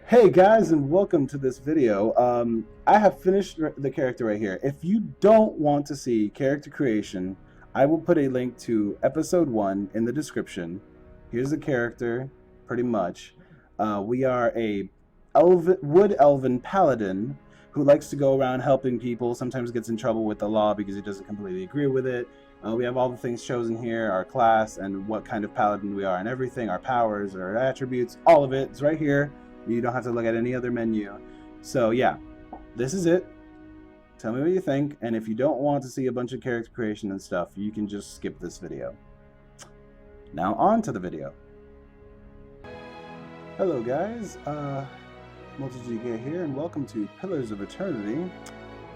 Hey guys, and welcome to this video. I have finished the character right here. If you don't want to see character creation, I will put a link to episode 1 in the description. Here's the character, pretty much. We are a wood elven paladin who likes to go around helping people, sometimes gets in trouble with the law because he doesn't completely agree with it. We have all the things chosen here, our class and what kind of paladin we are and everything, our powers, our attributes, all of it. It's right here. You don't have to look at any other menu. So yeah, this is it. Tell me what you think, and if you don't want to see a bunch of character creation and stuff, you can just skip this video. Now on to the video. Hello guys, MultiGK here, and welcome to Pillars of Eternity.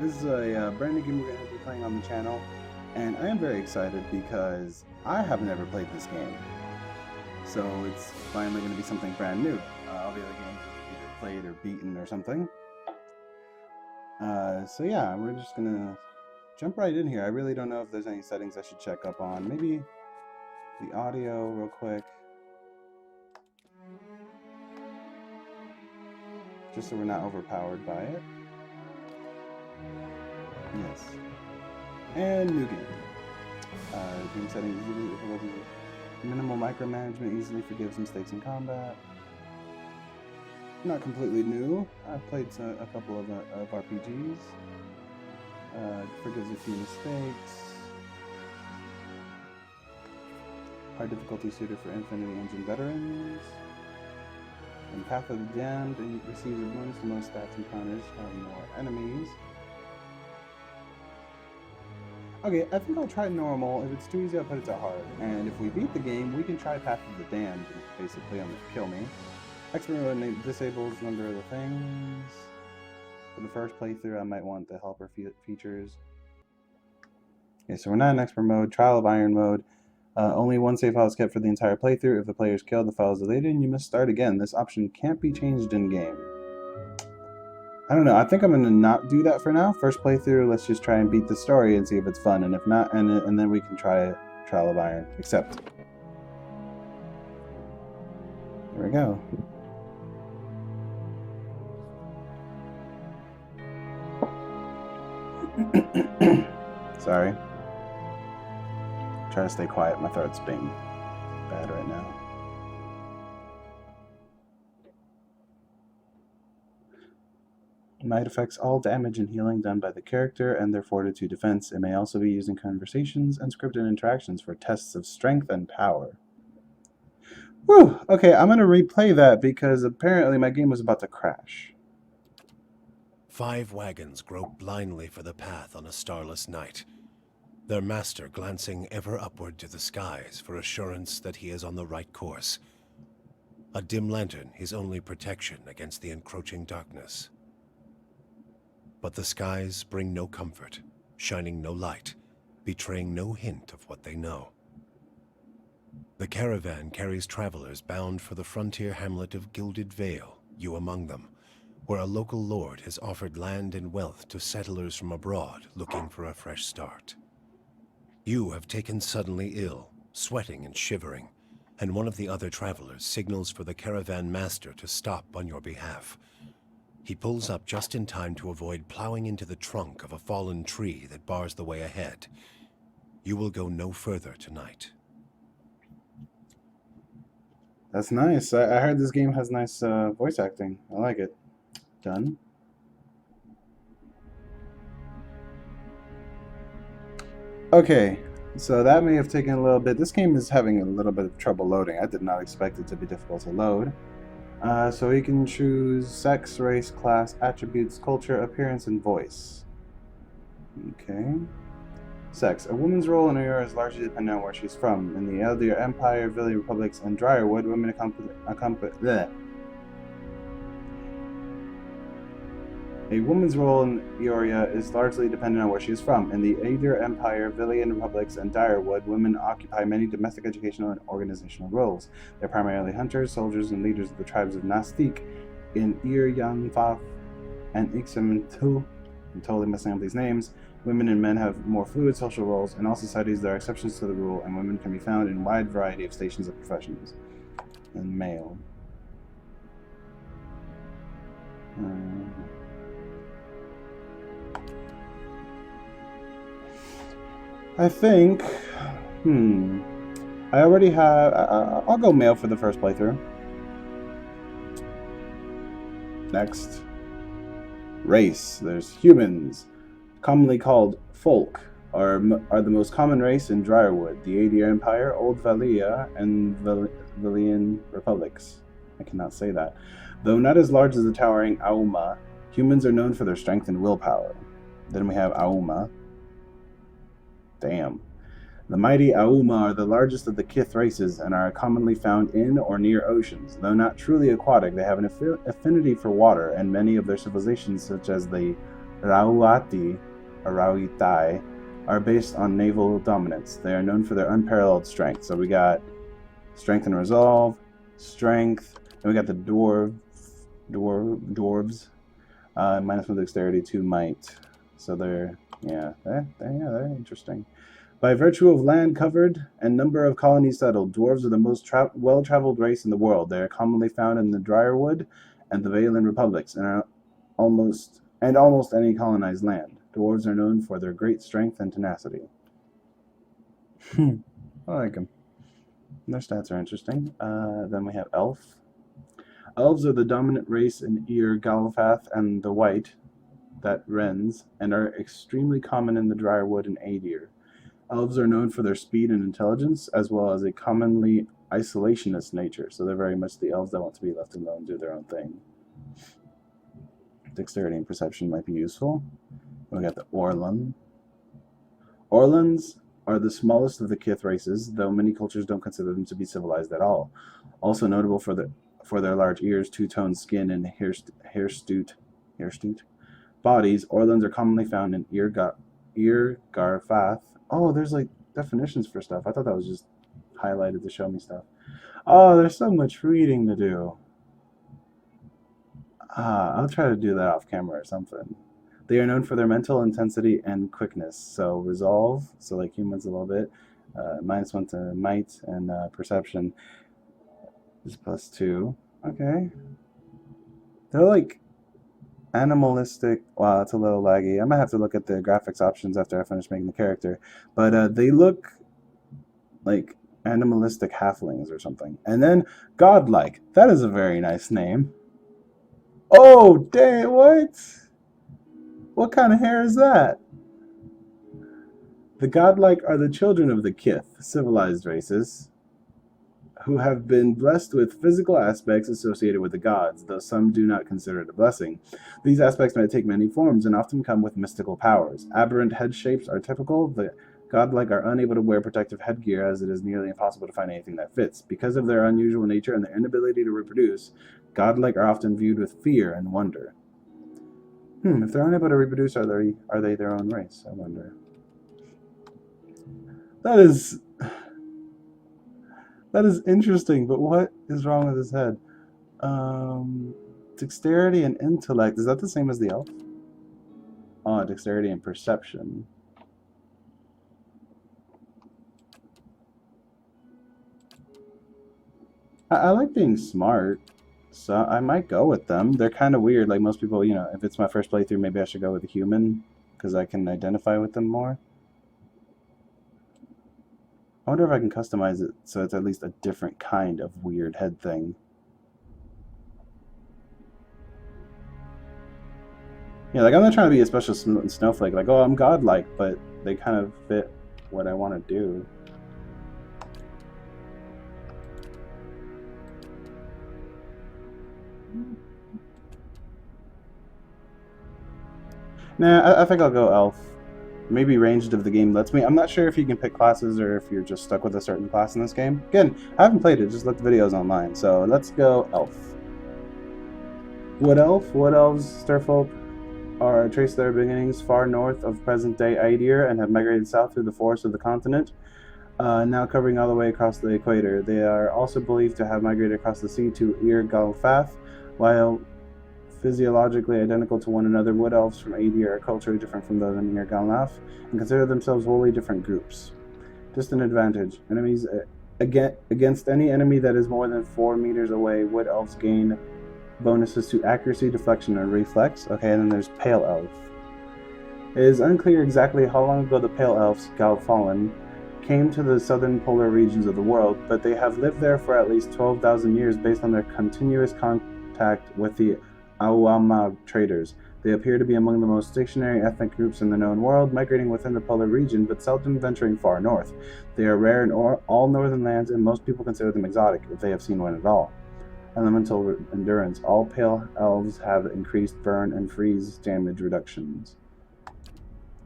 This is a brand new game we're going to be playing on the channel, and I am very excited because I have never played this game. So it's finally going to be something brand new. All the other games have either played or beaten or something. So yeah, we're just gonna jump right in here. I really don't know if there's any settings I should check up on. Maybe the audio real quick. Just so we're not overpowered by it. Yes. And new game. Game settings, minimal micromanagement, easily forgives mistakes in combat. Not completely new. I've played a couple of RPGs. Forgives a few mistakes. Hard difficulty suited for Infinity Engine veterans. And Path of the Damned, and receives a bonus to most stats encounters have more enemies. Okay, I think I'll try normal. If it's too easy, I'll put it to hard. And if we beat the game, we can try Path of the Damned, basically on the kill me. Expert mode disables a number of the things. For the first playthrough, I might want the helper features. Okay, so we're not in expert mode. Trial of Iron mode. Only one save file is kept for the entire playthrough. If the player is killed, the file is deleted and you must start again. This option can't be changed in-game. I don't know. I think I'm going to not do that for now. First playthrough, let's just try and beat the story and see if it's fun. And if not, and then we can try Trial of Iron. Accept. There we go. Sorry. Try to stay quiet. My throat's being bad right now. Might affects all damage and healing done by the character and their fortitude defense. It may also be used in conversations and scripted interactions for tests of strength and power. Whew! Okay, I'm going to replay that because apparently my game was about to crash. 5 wagons grope blindly for the path on a starless night, their master glancing ever upward to the skies for assurance that he is on the right course. A dim lantern his only protection against the encroaching darkness. But the skies bring no comfort, shining no light, betraying no hint of what they know. The caravan carries travelers bound for the frontier hamlet of Gilded Vale, you among them, where a local lord has offered land and wealth to settlers from abroad looking for a fresh start. You have taken suddenly ill, sweating and shivering, and one of the other travelers signals for the caravan master to stop on your behalf. He pulls up just in time to avoid plowing into the trunk of a fallen tree that bars the way ahead. You will go no further tonight. That's nice. I heard this game has nice voice acting. I like it. Done. Okay, so that may have taken a little bit. This game is having a little bit of trouble loading. I did not expect it to be difficult to load. So we can choose sex, race, class, attributes, culture, appearance, and voice. Okay. Sex. A woman's role in era is largely dependent on where she's from. In the Elder Empire, Village Republics, and Dryerwood, women A woman's role in Ioria is largely dependent on where she is from. In the Aether Empire, Villian Republics, and Direwood, women occupy many domestic, educational, and organizational roles. They're primarily hunters, soldiers, and leaders of the tribes of Nastik in Ir Yanfaf and Ixamtu. I'm totally messing up these names. Women and men have more fluid social roles. In all societies, there are exceptions to the rule, and women can be found in a wide variety of stations of professions. And male. I think, I already have, I'll go male for the first playthrough. Next. Race. There's humans, commonly called folk, are the most common race in Dryerwood, the Adir Empire, Old Valia, and Valian republics. I cannot say that. Though not as large as the towering Auma, humans are known for their strength and willpower. Then we have Auma. Damn. The mighty Auma are the largest of the Kith races and are commonly found in or near oceans. Though not truly aquatic, they have an affinity for water, and many of their civilizations, such as the Rauati, or Rauitai, are based on naval dominance. They are known for their unparalleled strength. So we got strength and resolve, strength, and we got the dwarves, -1 dexterity, 2 might. So they're interesting. By virtue of land covered and number of colonies settled, dwarves are the most well-traveled race in the world. They are commonly found in the Dryerwood and the Valen republics, and almost any colonized land. Dwarves are known for their great strength and tenacity. I like them. Their stats are interesting. Then we have elf. Elves are the dominant race in Galfath and the White, that Wrens, and are extremely common in the Dryerwood and Adir. Elves are known for their speed and intelligence, as well as a commonly isolationist nature. So they're very much the elves that want to be left alone, do their own thing. Dexterity and perception might be useful. We got the Orlan. Orlans are the smallest of the Kith races, though many cultures don't consider them to be civilized at all. Also notable for their large ears, two-toned skin, and hirsute bodies, Orlans are commonly found in Irgarfath. Oh, there's like definitions for stuff. I thought that was just highlighted to show me stuff. Oh, there's so much reading to do. I'll try to do that off camera or something. They are known for their mental intensity and quickness. So resolve, so like humans a little bit, -1 to might, and perception is +2. Okay. They're like animalistic. Wow, that's a little laggy. I might have to look at the graphics options after I finish making the character. But they look like animalistic halflings or something. And then godlike. That is a very nice name. Oh, dang, what? What kind of hair is that? The godlike are the children of the Kith, civilized races, who have been blessed with physical aspects associated with the gods, though some do not consider it a blessing. These aspects may take many forms and often come with mystical powers. Aberrant head shapes are typical. The godlike are unable to wear protective headgear, as it is nearly impossible to find anything that fits. Because of their unusual nature and their inability to reproduce, godlike are often viewed with fear and wonder. If they're unable to reproduce, are they their own race? I wonder. That is interesting, but what is wrong with his head? Dexterity and intellect. Is that the same as the elf? Oh, dexterity and perception. I like being smart, so I might go with them. They're kind of weird. Like most people, if it's my first playthrough, maybe I should go with a human, because I can identify with them more. I wonder if I can customize it so it's at least a different kind of weird head thing. Yeah, like I'm not trying to be a special snowflake, like, oh, I'm godlike, but they kind of fit what I want to do. Nah, I think I'll go elf. Maybe ranged if the game lets me. I'm not sure if you can pick classes or if you're just stuck with a certain class in this game. Again, I haven't played it, just looked videos online. So let's go elf. Wood elf. Wood elves, Stirfolk, are traced their beginnings far north of present-day Adir and have migrated south through the forests of the continent, now covering all the way across the equator. They are also believed to have migrated across the sea to Galfath, while physiologically identical to one another. Wood elves from Adir are culturally different from those in Galfath and consider themselves wholly different groups. Distant advantage. Enemies against any enemy that is more than 4 meters away, wood elves gain bonuses to accuracy, deflection, and reflex. Okay, and then there's pale elf. It is unclear exactly how long ago the Pale Elves, Galfallen, came to the southern polar regions of the world, but they have lived there for at least 12,000 years based on their continuous contact with the Awama traders. They appear to be among the most stationary ethnic groups in the known world, migrating within the polar region but seldom venturing far north. They are rare in all northern lands, and most people consider them exotic, if they have seen one at all. Elemental endurance. All Pale Elves have increased burn and freeze damage reductions.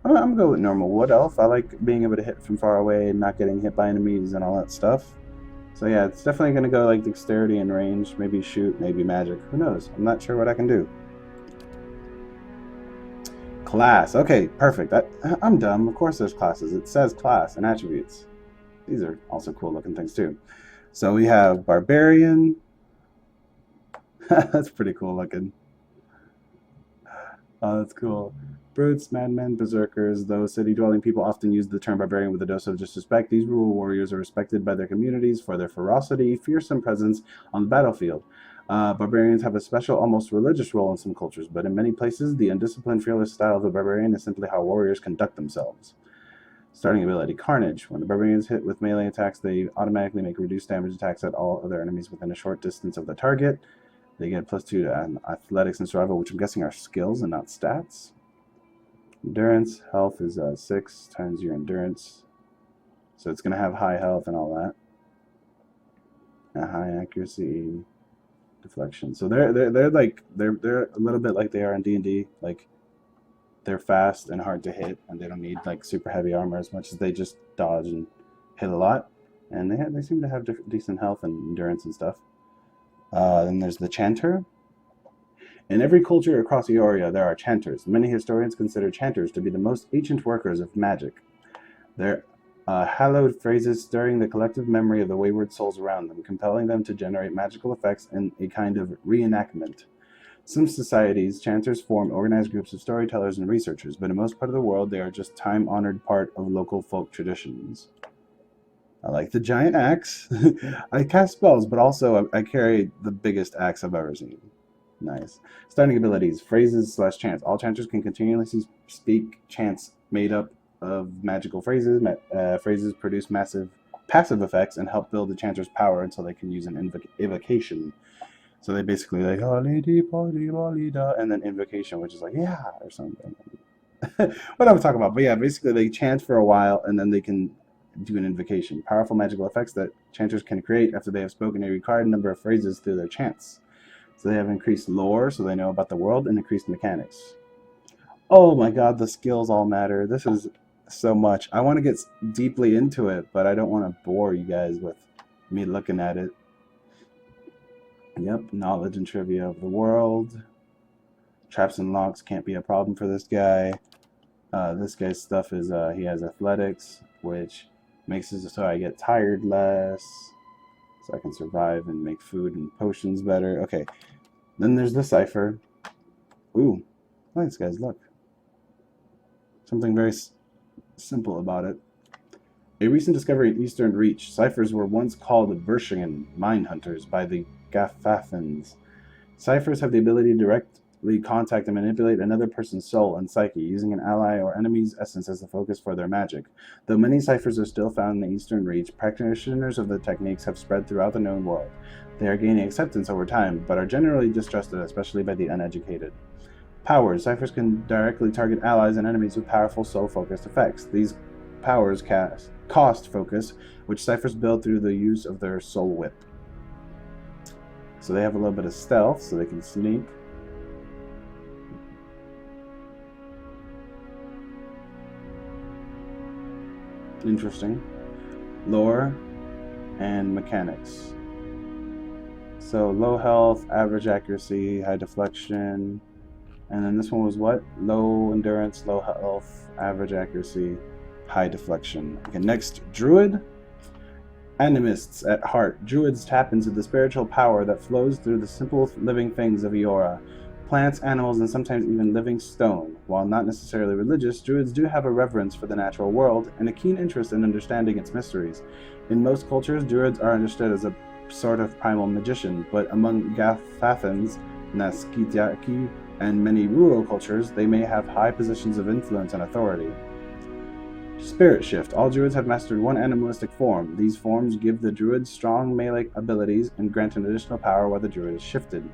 I'm gonna go with normal wood elf. I like being able to hit from far away and not getting hit by enemies and all that stuff. So yeah, it's definitely gonna go like dexterity and range, maybe shoot, maybe magic. Who knows? I'm not sure what I can do. Class. Okay, perfect. I'm dumb. Of course there's classes. It says class and attributes. These are also cool looking things too. So we have barbarian. That's pretty cool looking. Oh, that's cool. Brutes, madmen, berserkers, though city-dwelling people often use the term barbarian with a dose of disrespect, these rural warriors are respected by their communities for their ferocity, fearsome presence on the battlefield. Barbarians have a special, almost religious role in some cultures, but in many places, the undisciplined, fearless style of the barbarian is simply how warriors conduct themselves. Starting ability, Carnage. When the barbarians hit with melee attacks, they automatically make reduced damage attacks at all other enemies within a short distance of the target. They get +2 to athletics and survival, which I'm guessing are skills and not stats. Endurance, health is 6 times your endurance. So it's going to have high health and all that. And high accuracy, deflection. So they're a little bit like they are in D&D. Like they're fast and hard to hit, and they don't need like super heavy armor as much as they just dodge and hit a lot. And they seem to have decent health and endurance and stuff. Then there's the Chanter. In every culture across Eoria, there are chanters. Many historians consider chanters to be the most ancient workers of magic. Their hallowed phrases stirring the collective memory of the wayward souls around them, compelling them to generate magical effects in a kind of reenactment. Some societies, chanters form organized groups of storytellers and researchers, but in most part of the world, they are just time-honored part of local folk traditions. I like the giant axe. I cast spells, but also I carry the biggest axe I've ever seen. Nice. Starting abilities, phrases / chants. All chanters can continuously speak chants made up of magical phrases. Phrases produce massive passive effects and help build the chanter's power until they can use an invocation. So they basically like, and then invocation, which is like, yeah, or something. What I'm talking about. But yeah, basically they chant for a while and then they can do an invocation. Powerful magical effects that chanters can create after they have spoken a required number of phrases through their chants. So they have increased lore, so they know about the world, and increased mechanics. Oh my god, the skills all matter. This is so much. I want to get deeply into it, but I don't want to bore you guys with me looking at it. Yep, knowledge and trivia of the world. Traps and locks can't be a problem for this guy. This guy's stuff is, he has athletics, which makes it so I get tired less. So I can survive and make food and potions better. Okay. Then there's the cipher. Ooh. Nice, guys. Look. Something very simple about it. A recent discovery in Eastern Reach. Ciphers were once called Verschingen, mine hunters, by the Gafathans. Ciphers have the ability to directly contact and manipulate another person's soul and psyche, using an ally or enemy's essence as the focus for their magic. Though many ciphers are still found in the Eastern Reach, practitioners of the techniques have spread throughout the known world. They are gaining acceptance over time, but are generally distrusted, especially by the uneducated. Powers. Ciphers can directly target allies and enemies with powerful soul-focused effects. These powers cost focus, which ciphers build through the use of their soul whip. So they have a little bit of stealth, so they can sneak. Interesting. Lore and mechanics. So low health, average accuracy, high deflection. And then this one was what? Low endurance, low health, average accuracy, high deflection. Okay, next, Druid. Animists at heart. Druids tap into the spiritual power that flows through the simple living things of Eora. Plants, animals, and sometimes even living stone. While not necessarily religious, Druids do have a reverence for the natural world and a keen interest in understanding its mysteries. In most cultures, Druids are understood as a sort of primal magician, but among Gafathans, Naskitiaki, and many rural cultures, they may have high positions of influence and authority. Spirit shift. All druids have mastered one animalistic form. These forms give the druid strong melee abilities and grant an additional power while the druid is shifted.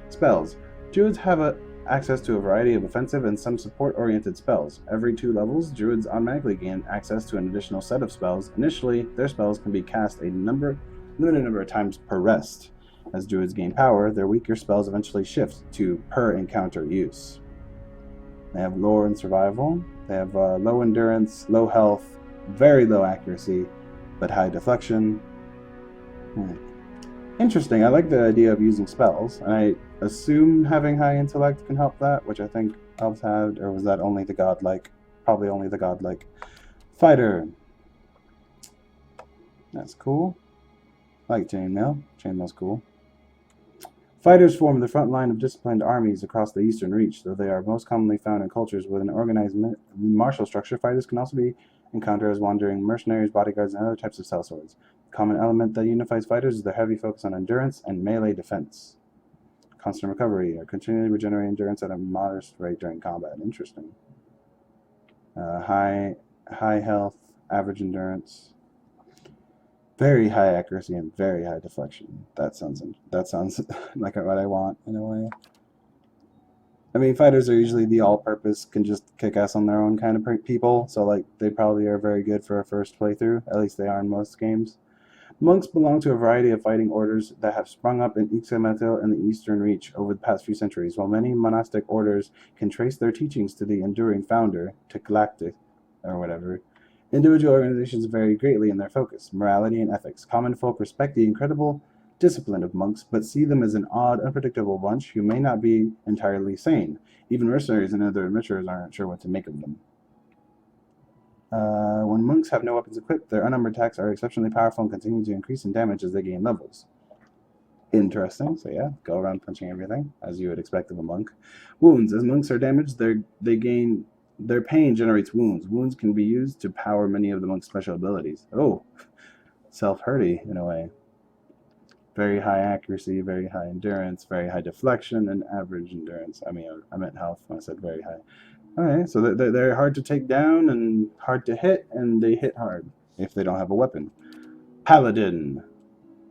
Spells. Druids have access to a variety of offensive and some support-oriented spells. Every 2 levels, druids automatically gain access to an additional set of spells. Initially, their spells can be cast a limited number of times per rest. As druids gain power, their weaker spells eventually shift to per-encounter use. They have lore and survival. They have low endurance, low health, very low accuracy, but high deflection. Interesting. I like the idea of using spells, and I assume having high intellect can help that, which I think elves had, or was that only the godlike? Probably only the godlike. Fighter. That's cool. I like chainmail. Chainmail's cool. Fighters form the front line of disciplined armies across the Eastern Reach. Though they are most commonly found in cultures with an organized martial structure, fighters can also be encountered as wandering mercenaries, bodyguards, and other types of sellswords. The common element that unifies fighters is their heavy focus on endurance and melee defense. Constant recovery, or continually regenerate endurance at a modest rate during combat. Interesting. High health, average endurance. Very high accuracy and very high deflection. That sounds like what I want in a way. I mean, fighters are usually the all-purpose, can just kick ass on their own kind of people, so like they probably are very good for a first playthrough. At least they are in most games. Monks belong to a variety of fighting orders that have sprung up in Ixametil and the Eastern Reach over the past few centuries. While many monastic orders can trace their teachings to the enduring founder, Teklaktik, or whatever, individual organizations vary greatly in their focus, morality, and ethics. Common folk respect the incredible discipline of monks, but see them as an odd, unpredictable bunch who may not be entirely sane. Even mercenaries and other adventurers aren't sure what to make of them. When monks have no weapons equipped, their unarmored attacks are exceptionally powerful and continue to increase in damage as they gain levels. Interesting. So yeah, go around punching everything, as you would expect of a monk. Wounds. As monks are damaged, their pain generates wounds. Wounds can be used to power many of the monk's special abilities. Oh, self-hurty in a way. Very high accuracy, very high endurance, very high deflection, and average endurance. I mean, I meant health when I said very high. Alright, so they're hard to take down and hard to hit, and they hit hard if they don't have a weapon. Paladin.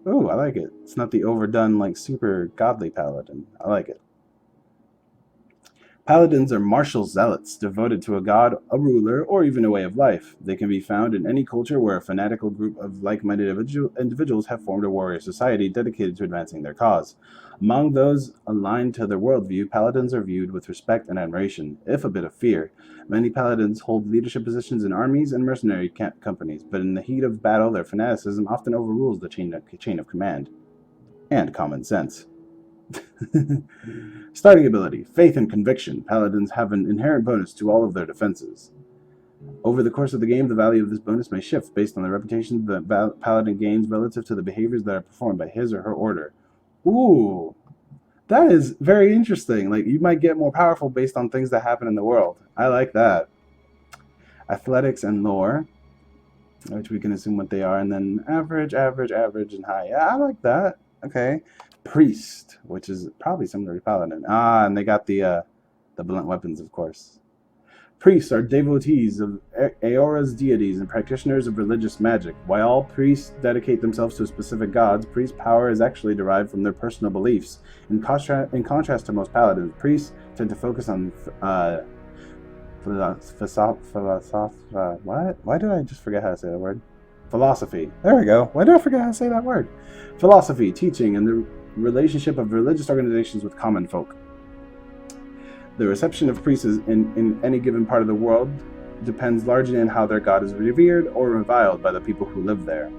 Ooh, I like it. It's not the overdone, like, super godly paladin. I like it. Paladins are martial zealots, devoted to a god, a ruler, or even a way of life. They can be found in any culture where a fanatical group of like-minded individuals have formed a warrior society dedicated to advancing their cause. Among those aligned to their worldview, paladins are viewed with respect and admiration, if a bit of fear. Many paladins hold leadership positions in armies and mercenary companies, but in the heat of battle, their fanaticism often overrules the chain of command. And common sense. Starting ability. Faith and conviction. Paladins have an inherent bonus to all of their defenses. Over the course of the game, the value of this bonus may shift based on the reputation the paladin gains relative to the behaviors that are performed by his or her order. Ooh, that is very interesting. Like, you might get more powerful based on things that happen in the world. I like that. Athletics and lore, which we can assume what they are, and then average, and high. Yeah, I like that. Okay. Priest, which is probably similar to paladin. And they got the blunt weapons, of course. Priests are devotees of Aora's deities and practitioners of religious magic. While all priests dedicate themselves to specific gods, priest power is actually derived from their personal beliefs. In contrast to most paladins, priests tend to focus on what? Why did I just forget how to say that word? Philosophy. There we go. Why did I forget how to say that word? Philosophy, teaching, and the relationship of religious organizations with common folk. The reception of priests in any given part of the world depends largely on how their god is revered or reviled by the people who live there.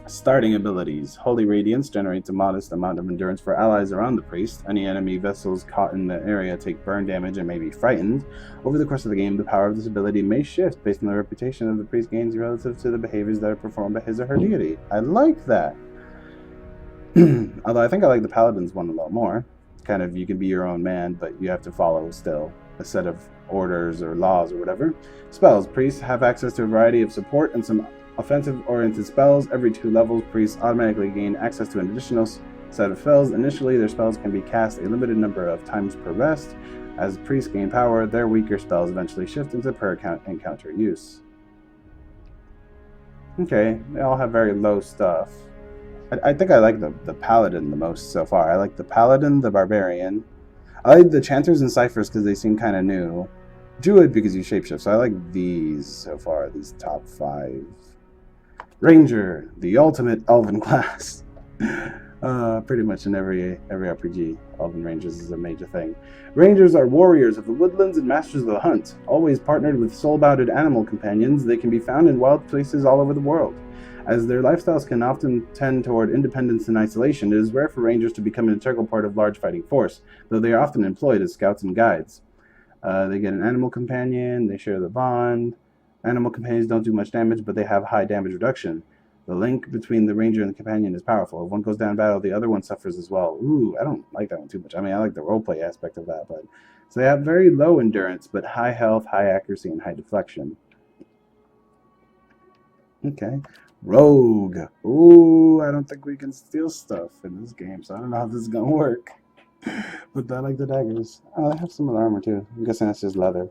Starting abilities. Holy Radiance generates a modest amount of endurance for allies around the priest. Any enemy vessels caught in the area take burn damage and may be frightened. Over the course of the game, the power of this ability may shift based on the reputation of the priest gains relative to the behaviors that are performed by his or her deity. I like that. Although I think I like the Paladins one a lot more. Kind of, you can be your own man, but you have to follow still a set of orders or laws or whatever. Spells. Priests have access to a variety of support and some offensive-oriented spells. Every 2 levels, priests automatically gain access to an additional set of spells. Initially, their spells can be cast a limited number of times per rest. As priests gain power, their weaker spells eventually shift into per encounter use. Okay, they all have very low stuff. I think I like the paladin the most so far. I like the paladin, the barbarian. I like the chanters and ciphers because they seem kind of new. Druid because you shapeshift, so I like these so far, these top 5. Ranger, the ultimate elven class. Pretty much in every RPG, elven rangers is a major thing. Rangers are warriors of the woodlands and masters of the hunt. Always partnered with soul-bounded animal companions, they can be found in wild places all over the world. As their lifestyles can often tend toward independence and isolation, it is rare for rangers to become an integral part of large fighting force, though they are often employed as scouts and guides. They get an animal companion, they share the bond. Animal companions don't do much damage, but they have high damage reduction. The link between the ranger and the companion is powerful. If one goes down in battle, the other one suffers as well. Ooh, I don't like that one too much. I mean, I like the roleplay aspect of that, but so they have very low endurance, but high health, high accuracy, and high deflection. Okay. Rogue. Ooh, I don't think we can steal stuff in this game, so I don't know how this is gonna work. But I like the daggers. Oh, they have some of the armor too. I'm guessing that's just leather.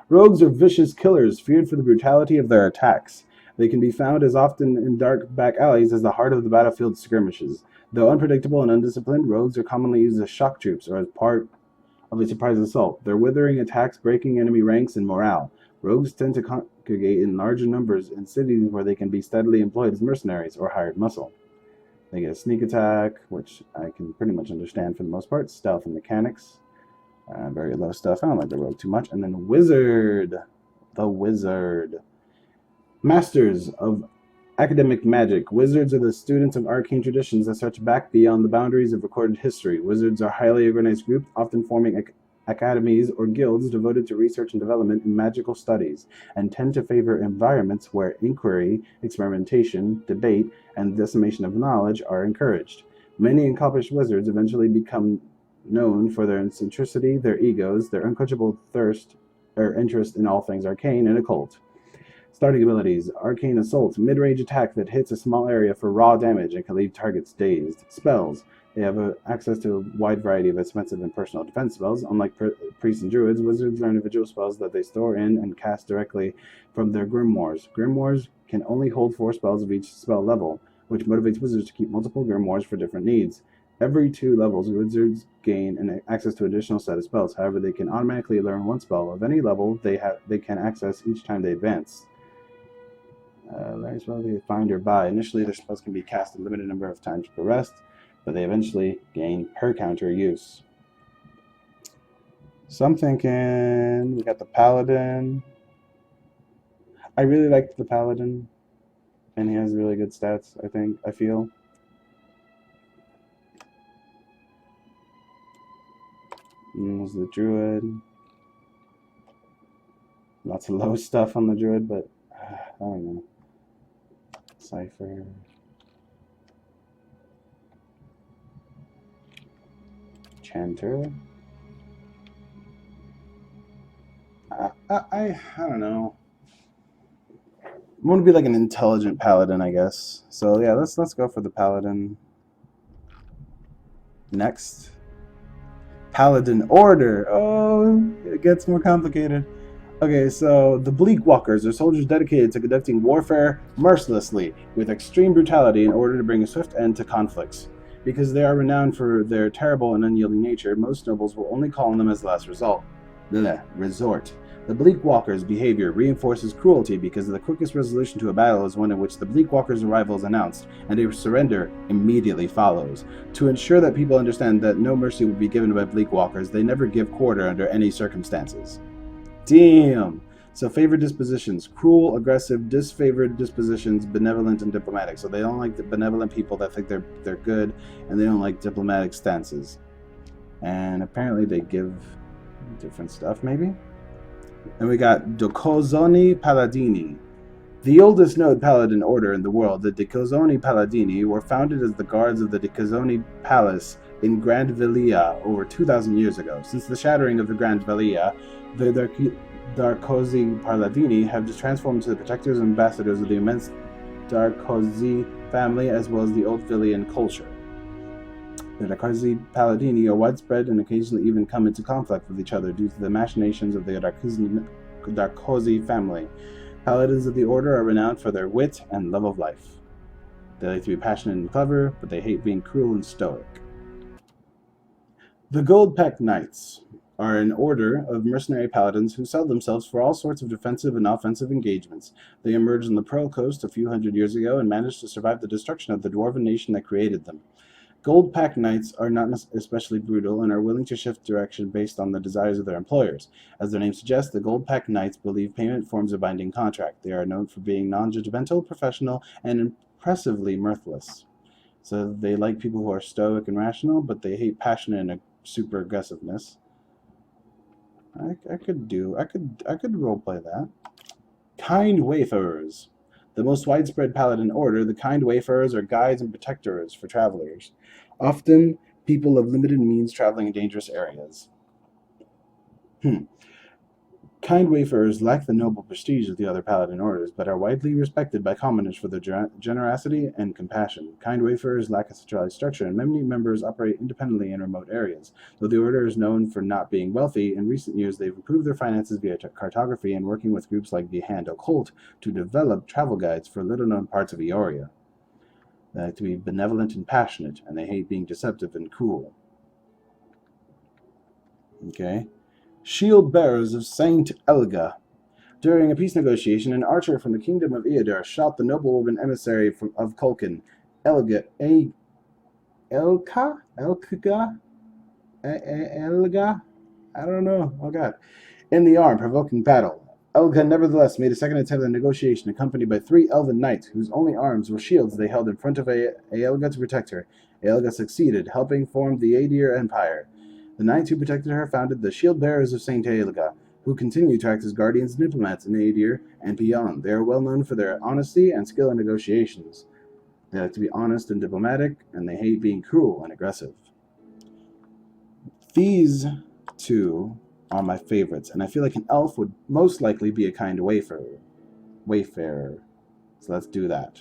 Rogues are vicious killers, feared for the brutality of their attacks. They can be found as often in dark back alleys as the heart of the battlefield skirmishes. Though unpredictable and undisciplined, rogues are commonly used as shock troops or as part of a surprise assault. Their withering attacks breaking enemy ranks and morale. Rogues tend to congregate in larger numbers in cities where they can be steadily employed as mercenaries or hired muscle. They get a sneak attack, which I can pretty much understand for the most part. Stealth and mechanics. Very low stuff. I don't like the rogue too much. And then wizard. The wizard. Masters of academic magic. Wizards are the students of arcane traditions that stretch back beyond the boundaries of recorded history. Wizards are highly organized groups, often forming academies or guilds devoted to research and development in magical studies, and tend to favor environments where inquiry, experimentation, debate, and dissemination of knowledge are encouraged. Many accomplished wizards eventually become known for their eccentricity, their egos, their unquenchable thirst or interest in all things arcane and occult. Starting abilities: Arcane Assault, mid-range attack that hits a small area for raw damage and can leave targets dazed. Spells: they have access to a wide variety of expensive and personal defense spells. Unlike priests and druids, wizards learn individual spells that they store in and cast directly from their grimoires. Grimoires can only hold 4 spells of each spell level, which motivates wizards to keep multiple grimoires for different needs. Every 2 levels, wizards gain an access to an additional set of spells. However, they can automatically learn 1 spell of any level they can access each time they advance. Learn spells they find or buy. Initially, their spells can be cast a limited number of times per rest, but they eventually gain per counter use. So I'm thinking we got the paladin. I really liked the paladin, and he has really good stats, I feel. And there's the druid. Lots of low stuff on the druid, but I don't know. Cipher. Chanter. I don't know. I want to be like an intelligent paladin, I guess. So yeah, let's go for the paladin. Next. Paladin Order. Oh, it gets more complicated. Okay, so the Bleak Walkers are soldiers dedicated to conducting warfare mercilessly with extreme brutality in order to bring a swift end to conflicts. Because they are renowned for their terrible and unyielding nature, most nobles will only call on them as a last resort. The Bleak Walkers' behavior reinforces cruelty because the quickest resolution to a battle is one in which the Bleak Walkers' arrival is announced, and a surrender immediately follows. To ensure that people understand that no mercy will be given by Bleak Walkers, they never give quarter under any circumstances. Damn! So favored dispositions: cruel, aggressive, disfavored dispositions, benevolent, and diplomatic. So they don't like the benevolent people that think they're good, and they don't like diplomatic stances. And apparently they give different stuff, maybe? And we got Decozoni Paladini. The oldest known paladin order in the world, the Decozoni Paladini, were founded as the guards of the Decozoni Palace in Grand Velia over 2,000 years ago. Since the shattering of the Grand Velia, the Darkozi Paladini have just transformed into the protectors and ambassadors of the immense Darkozi family as well as the old Vilian culture. The Darkozi Paladini are widespread and occasionally even come into conflict with each other due to the machinations of the Darkozi family. Paladins of the Order are renowned for their wit and love of life. They like to be passionate and clever, but they hate being cruel and stoic. The Gold-Pack Knights are an order of mercenary paladins who sell themselves for all sorts of defensive and offensive engagements. They emerged on the Pearl Coast a few hundred years ago and managed to survive the destruction of the dwarven nation that created them. Gold-Pack Knights are not especially brutal and are willing to shift direction based on the desires of their employers. As their name suggests, the Gold-Pack Knights believe payment forms a binding contract. They are known for being non-judgmental, professional, and impressively mirthless. So they like people who are stoic and rational, but they hate passion and super aggressiveness. I could roleplay that. Kind Wayfarers. The most widespread paladin order, the Kind Wayfarers are guides and protectors for travelers. Often, people of limited means traveling in dangerous areas. Kind Wayfarers lack the noble prestige of the other paladin orders, but are widely respected by commoners for their generosity and compassion. Kind Wayfarers lack a centralized structure, and many members operate independently in remote areas. Though the order is known for not being wealthy, in recent years they've improved their finances via cartography and working with groups like the Hand Occult to develop travel guides for little-known parts of Eoria. They like to be benevolent and passionate, and they hate being deceptive and cruel. Okay. Shield Bearers of Saint Elga. During a peace negotiation, an archer from the kingdom of Eodir shot the noblewoman emissary of Kulkin, Elga, Elga? I don't know. Oh god. In the arm, provoking battle. Elga nevertheless made a second attempt at negotiation, accompanied by 3 elven knights, whose only arms were shields they held in front of Aelga to protect her. Aelga succeeded, helping form the Aedir Empire. The knights who protected her founded the Shield Bearers of Saint Aelga, who continue to act as guardians and diplomats in Aedir and beyond. They are well known for their honesty and skill in negotiations. They like to be honest and diplomatic, and they hate being cruel and aggressive. These 2 are my favorites, and I feel like an elf would most likely be a kind of wayfarer. So let's do that.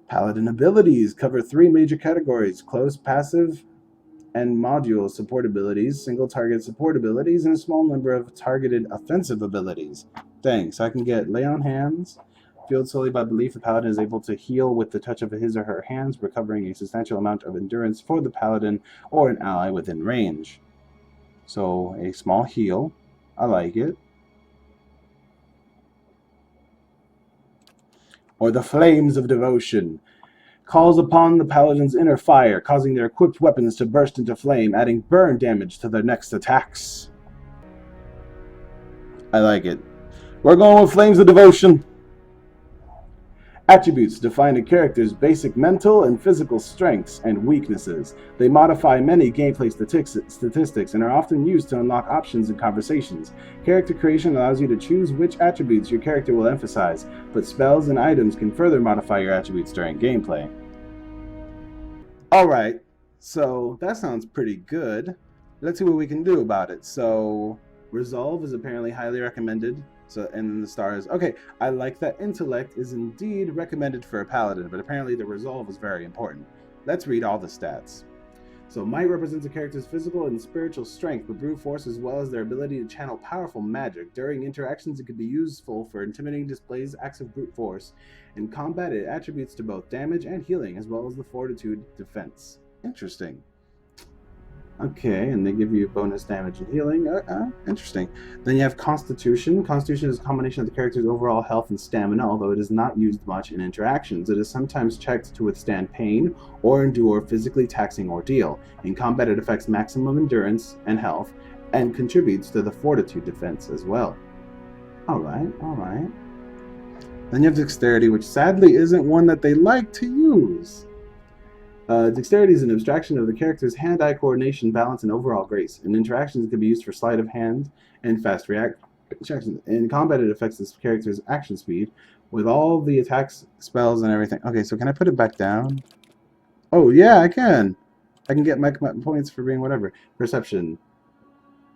Paladin abilities cover 3 major categories: close, passive, and module support abilities, single target support abilities, and a small number of targeted offensive abilities. Dang, so I can get Lay on Hands. Fueled solely by belief, the paladin is able to heal with the touch of his or her hands, recovering a substantial amount of endurance for the paladin or an ally within range. So, a small heal. I like it. Or the Flames of Devotion. Calls upon the paladin's inner fire, causing their equipped weapons to burst into flame, adding burn damage to their next attacks. I like it. We're going with Flames of Devotion. Attributes define a character's basic mental and physical strengths and weaknesses. They modify many gameplay statistics and are often used to unlock options in conversations. Character creation allows you to choose which attributes your character will emphasize, but spells and items can further modify your attributes during gameplay. Alright, so that sounds pretty good. Let's see what we can do about it. So, Resolve is apparently highly recommended. So, and then the stars. Okay, I like that intellect is indeed recommended for a paladin, but apparently the resolve is very important. Let's read all the stats. So, might represents a character's physical and spiritual strength, but brute force as well as their ability to channel powerful magic. During interactions, it can be useful for intimidating displays, acts of brute force. In combat, it attributes to both damage and healing, as well as the fortitude defense. Interesting. Okay, and they give you bonus damage and healing. Interesting. Then you have Constitution. Constitution is a combination of the character's overall health and stamina, although it is not used much in interactions. It is sometimes checked to withstand pain or endure a physically taxing ordeal. In combat, it affects maximum endurance and health, and contributes to the fortitude defense as well. Alright. Then you have Dexterity, which sadly isn't one that they like to use. Dexterity is an abstraction of the character's hand-eye coordination, balance, and overall grace. In interactions, it can be used for sleight of hand and fast reactions. In combat, it affects this character's action speed with all the attacks, spells, and everything. Okay, so can I put it back down? Oh, yeah, I can. I can get my points for being whatever. Perception.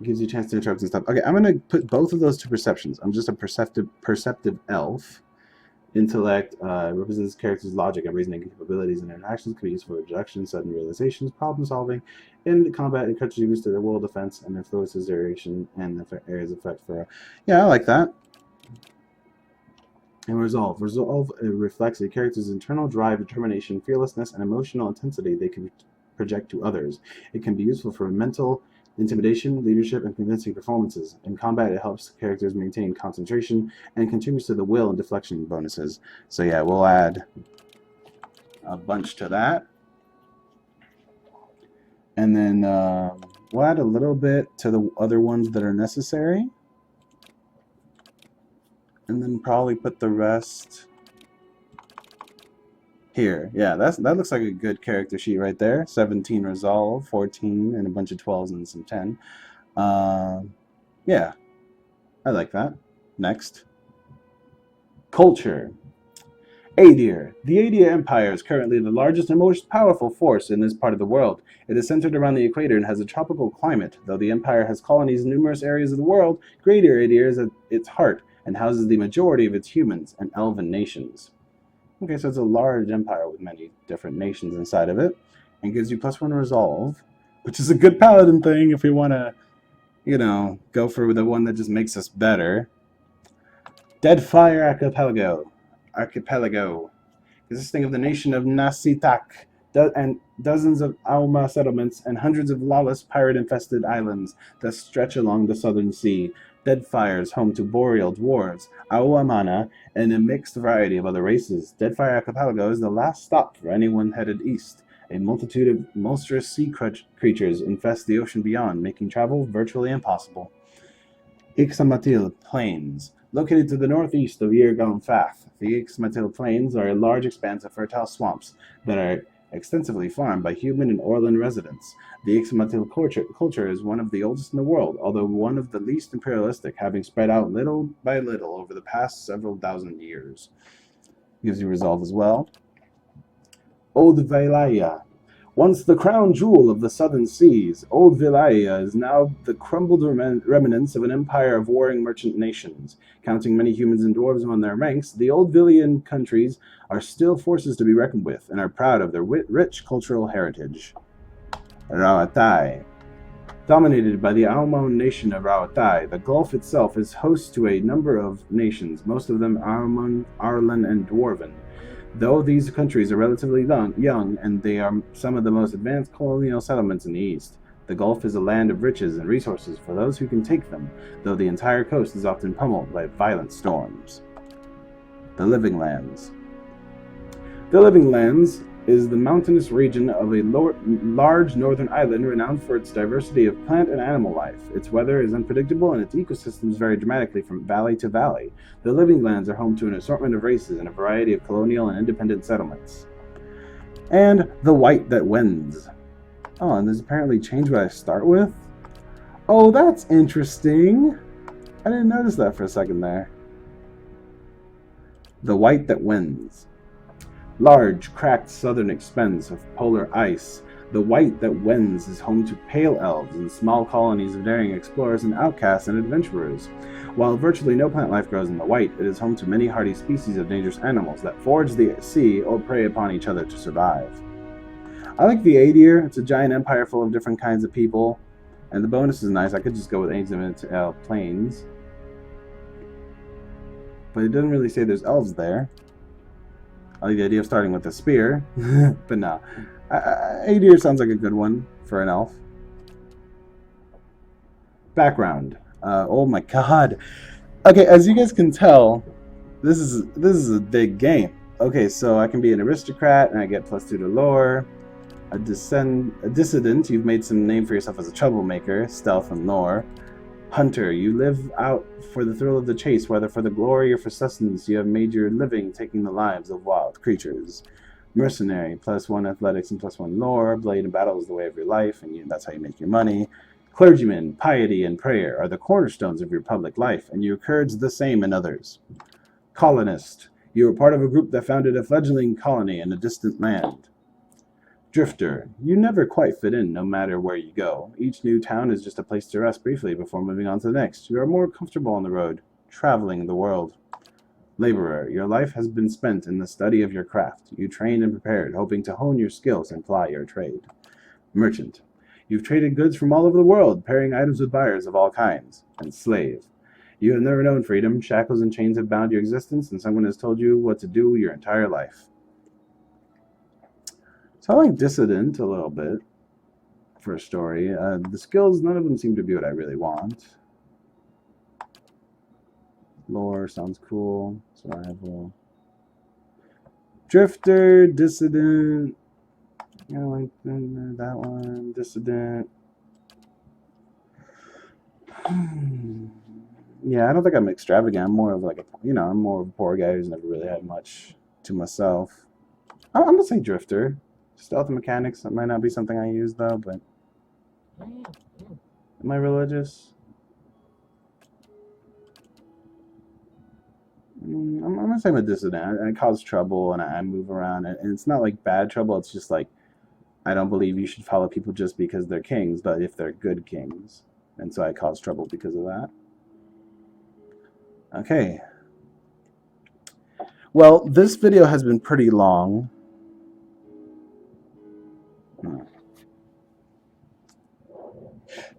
Gives you a chance to interrupt and stuff. Okay, I'm going to put both of those to perceptions. I'm just a perceptive elf. Intellect represents characters' logic and reasoning capabilities, and interactions can be used for deduction, sudden realizations, problem solving. In combat, it contributes to the world defense and influences duration and areas of effect for. Yeah, I like that. And resolve. Resolve reflects a character's internal drive, determination, fearlessness, and emotional intensity they can project to others. It can be useful for mental intimidation, leadership, and convincing performances. In combat, it helps characters maintain concentration and contributes to the will and deflection bonuses. So yeah, we'll add a bunch to that. And then we'll add a little bit to the other ones that are necessary. And then probably put the rest here. Yeah, that looks like a good character sheet right there. 17 resolve, 14, and a bunch of 12s and some 10. Yeah, I like that. Next. Culture. Adir. The Adir Empire is currently the largest and most powerful force in this part of the world. It is centered around the equator and has a tropical climate. Though the empire has colonies in numerous areas of the world, Greater Adir is at its heart and houses the majority of its humans and elven nations. Okay, so it's a large empire with many different nations inside of it, and gives you +1 resolve, which is a good paladin thing if we want to, you know, go for the one that just makes us better. Deadfire Archipelago, consisting of the nation of Nasitak and dozens of Auma settlements and hundreds of lawless pirate-infested islands that stretch along the southern sea. Deadfire is home to boreal dwarves, Auamana, and a mixed variety of other races. Deadfire Archipelago is the last stop for anyone headed east. A multitude of monstrous sea creatures infest the ocean beyond, making travel virtually impossible. Ixamatil Plains. Located to the northeast of Irgonfath, the Ixmatil Plains are a large expanse of fertile swamps that are extensively farmed by human and Orlan residents. The Ixmatil culture is one of the oldest in the world, although one of the least imperialistic, having spread out little by little over the past several thousand years. Gives you resolve as well. Old Vailaya. Once the crown jewel of the southern seas, Old Vilaya is now the crumbled remnants of an empire of warring merchant nations. Counting many humans and dwarves among their ranks, the Old Vilian countries are still forces to be reckoned with and are proud of their rich cultural heritage. Rawatai. Dominated by the Aumon nation of Rawatai, the Gulf itself is host to a number of nations, most of them Aumon, Arlan, and Dwarven. Though these countries are relatively young, and they are some of the most advanced colonial settlements in the East, the Gulf is a land of riches and resources for those who can take them, though the entire coast is often pummeled by violent storms. The Living Lands. The Living Lands is the mountainous region of a large northern island renowned for its diversity of plant and animal life. Its weather is unpredictable and its ecosystems vary dramatically from valley to valley. The Living Lands are home to an assortment of races and a variety of colonial and independent settlements. And the White That Wins. Oh, and there's apparently change what I start with? Oh, that's interesting. I didn't notice that for a second there. The White That Wins. Large, cracked southern expanse of polar ice, the White That Wends is home to pale elves and small colonies of daring explorers and outcasts and adventurers. While virtually no plant life grows in the White, it is home to many hardy species of dangerous animals that forage the sea or prey upon each other to survive. I like the Adir. It's a giant empire full of different kinds of people, and the bonus is nice. I could just go with Ancient Plains, but it doesn't really say there's elves there. I like the idea of starting with a spear, but no. Adir sounds like a good one for an elf. Background. Oh my god. Okay, as you guys can tell, this is a big game. Okay, so I can be an aristocrat and I get +2 to lore. A dissident, you've made some name for yourself as a troublemaker, stealth and lore. Hunter, you live out for the thrill of the chase, whether for the glory or for sustenance. You have made your living taking the lives of wild creatures. Mercenary, +1 athletics and +1 lore. Blade and battle is the way of your life, and that's how you make your money. Clergyman, piety and prayer are the cornerstones of your public life, and you encourage the same in others. Colonist, you are part of a group that founded a fledgling colony in a distant land. Drifter, you never quite fit in no matter where you go. Each new town is just a place to rest briefly before moving on to the next. You are more comfortable on the road, traveling the world. Laborer, your life has been spent in the study of your craft. You trained and prepared, hoping to hone your skills and ply your trade. Merchant, you've traded goods from all over the world, pairing items with buyers of all kinds. And slave, you have never known freedom. Shackles and chains have bound your existence, and someone has told you what to do your entire life. So I like dissident a little bit for a story. The skills, none of them seem to be what I really want. Lore sounds cool. Survival. Drifter, dissident. You know, like that one. Dissident. Yeah, I don't think I'm extravagant. I'm more of like I'm more of a poor guy who's never really had much to myself. I'm gonna say drifter. Stealth mechanics, that might not be something I use though, but am I religious? I'm gonna say I'm a dissident. I cause trouble and I move around, and it's not like bad trouble. It's just like I don't believe you should follow people just because they're kings, but if they're good kings, and so I cause trouble because of that. Okay. Well, this video has been pretty long.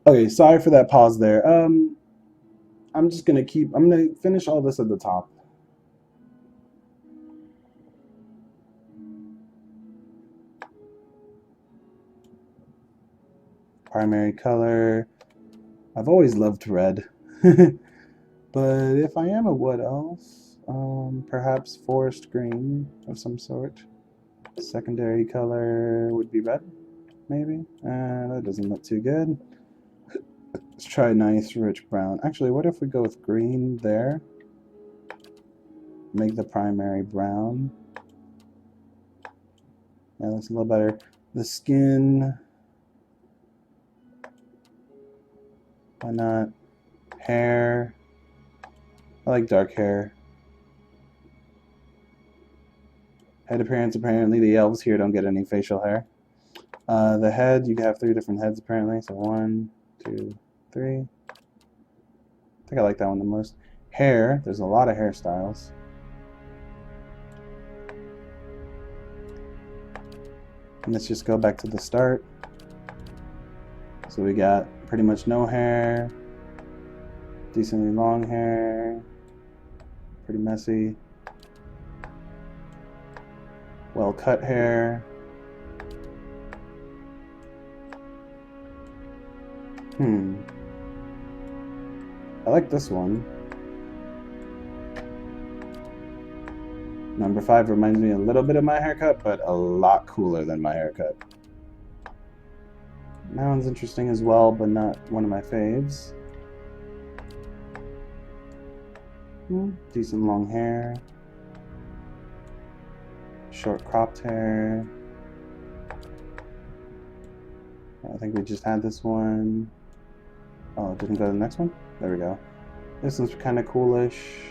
Okay, sorry for that pause there. I'm gonna finish all this at the top. Primary color. I've always loved red. But if I am what else? Perhaps forest green of some sort. Secondary color would be red, maybe? That doesn't look too good. Let's try nice rich brown. Actually, what if we go with green there? Make the primary brown. Yeah, that's a little better. The skin. Why not? Hair. I like dark hair. Head appearance, apparently the elves here don't get any facial hair. The head, you have 3 different heads apparently. So 1, 2, 3. I think I like that one the most. Hair, there's a lot of hairstyles. And let's just go back to the start. So we got pretty much no hair, decently long hair, pretty messy, well cut hair. I like this one. Number 5 reminds me a little bit of my haircut, but a lot cooler than my haircut. That one's interesting as well, but not one of my faves. Decent long hair. Short cropped hair. I think we just had this one. Oh, it didn't go to the next one? There we go. This one's kind of coolish.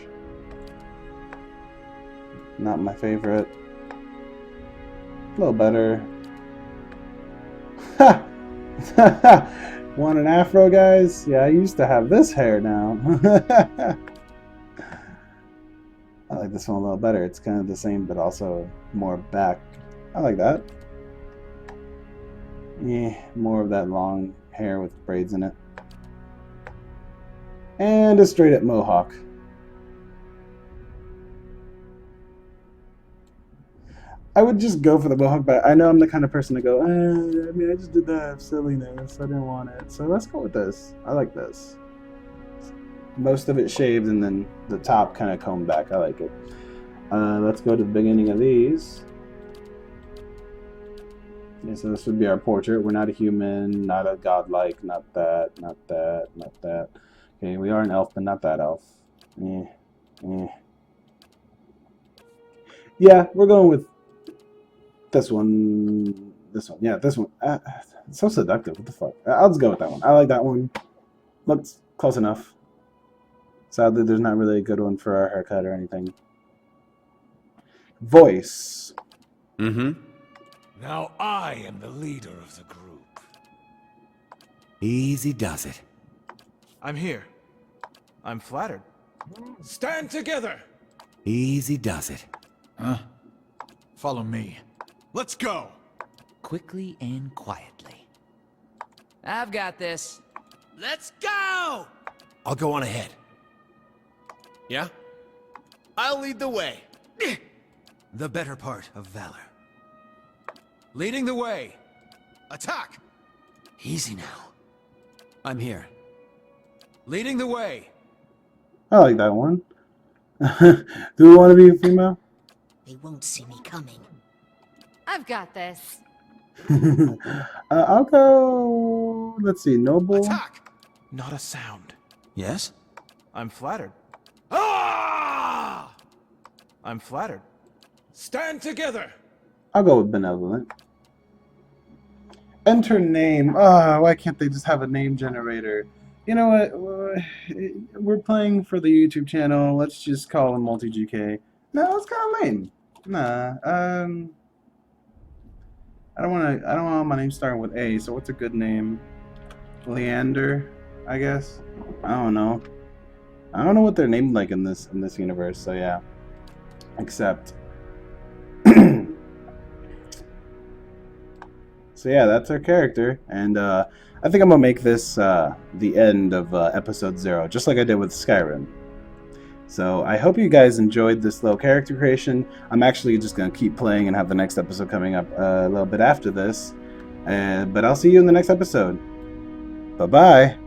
Not my favorite. A little better. Ha! Want an afro, guys? Yeah, I used to have this hair now. I like this one a little better. It's kind of the same, but also more back. I like that. Yeah, more of that long hair with braids in it. And a straight up mohawk. I would just go for the mohawk, but I know I'm the kind of person to go, I mean, I just did that of silliness. I didn't want it. So let's go with this. I like this. Most of it shaved and then the top kind of combed back. I like it. Let's go to the beginning of these. Yeah, so this would be our portrait. We're not a human, not a godlike, not that, not that, not that. Okay, we are an elf, but not that elf. Yeah, we're going with this one. This one. Yeah, this one. It's so seductive. What the fuck? I'll just go with that one. I like that one. Looks close enough. Sadly, there's not really a good one for our haircut or anything. Voice. Now I am the leader of the group. Easy does it. I'm here. I'm flattered. Stand together! Easy does it. Huh? Follow me. Let's go! Quickly and quietly. I've got this. Let's go! I'll go on ahead. Yeah? I'll lead the way. The better part of valor. Leading the way. Attack! Easy now. I'm here. Leading the way. I like that one. Do we want to be a female? They won't see me coming. I've got this. I'll go. Let's see, noble. Attack! Not a sound. Yes? I'm flattered. Ah! I'm flattered. Stand together! I'll go with benevolent. Enter name. Ah, why can't they just have a name generator? You know what? We're playing for the YouTube channel. Let's just call him MultiGK. No, it's kind of lame. Nah. I don't want my name starting with A. So what's a good name? Leander, I guess. I don't know. I don't know what they're named like in this universe. So yeah. Except. So yeah, that's our character, and I think I'm gonna make this the end of episode 0, just like I did with Skyrim. So I hope you guys enjoyed this little character creation. I'm actually just gonna keep playing and have the next episode coming up a little bit after this, but I'll see you in the next episode. Bye bye.